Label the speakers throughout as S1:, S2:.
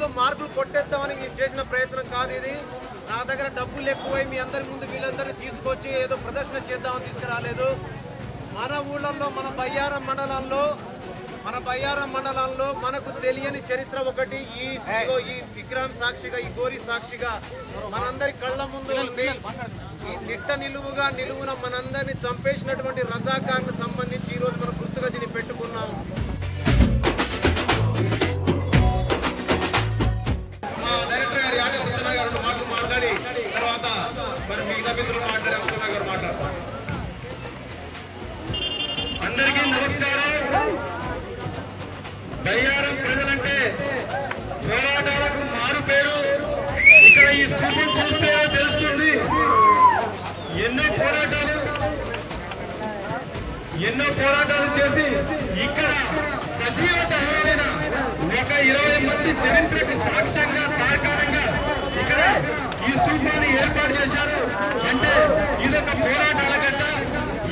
S1: ఏదో మార్కులు కొట్టేద్దామని నేను చేసిన ప్రయత్నం కాదు ఇది. నా దగ్గర డబ్బులు ఎక్కువై మీ అందరి ముందు వీళ్ళందరూ తీసుకొచ్చి ఏదో ప్రదర్శన చేద్దామని తీసుకురాలేదు. మన ఊళ్ళల్లో మన బయ్యారం మండలంలో మనకు తెలియని చరిత్ర ఒకటి ఈ విగ్రహం సాక్షిగా, ఈ గోరి సాక్షిగా మనందరి కళ్ళ ముందు ఉంది. ఈ నిలువున మనందరినీ చంపేసినటువంటి రజాకార్కు సంబంధించి ఈరోజు మనం గుర్తుగా దీన్ని పెట్టుకున్నాం. మా డైరెక్టర్ గారు ఆట సత్యనారాయణ గారు 2 మాటలు మాట్లాడి తర్వాత మరి మిగతా మిత్రులు మాట్లాడే అవసరం గారు మాట్లాడతారు.
S2: అందరికీ నమస్కారం. బయ్యారం ప్రజలంటే పోరాటాలకు మారు పేరు. ఇక్కడ ఈ స్థూపం చూస్తే తెలుస్తుంది. ఎన్నో పోరాటాలు చేసి ఇక్కడ సజీవమైన ఒక 20 మంది చరిత్రకి సాక్ష్యంగా తార్కాణంగా ఇక్కడ ఈ స్థూపాన్ని ఏర్పాటు చేశారు. అంటే ఇదొక పోరాటాల గడ్డ.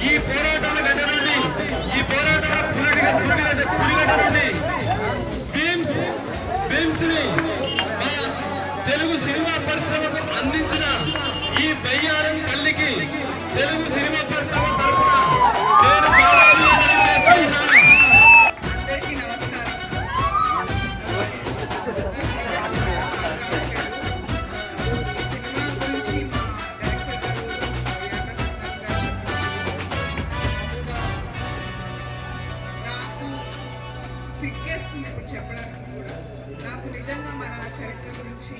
S2: ఈ పోరాటాల గడ్డ నుండి ఈ పోరాటాల పులిగడ్డ నుండి ఫిల్మ్స్ ని మన తెలుగు సినిమా పరిశ్రమకు అందించిన ఈ బయ్యారం తల్లికి తెలుగు సినిమా పరిశ్రమ తరఫున నేను చేస్తున్నాను.
S3: అందరికీ నమస్కారం. సినిమా గురించి మా డైరెక్టర్ నాకు సిగ్గేస్తుంది ఇప్పుడు చెప్పడానికి కూడా. నాకు నిజంగా మన చరిత్ర గురించి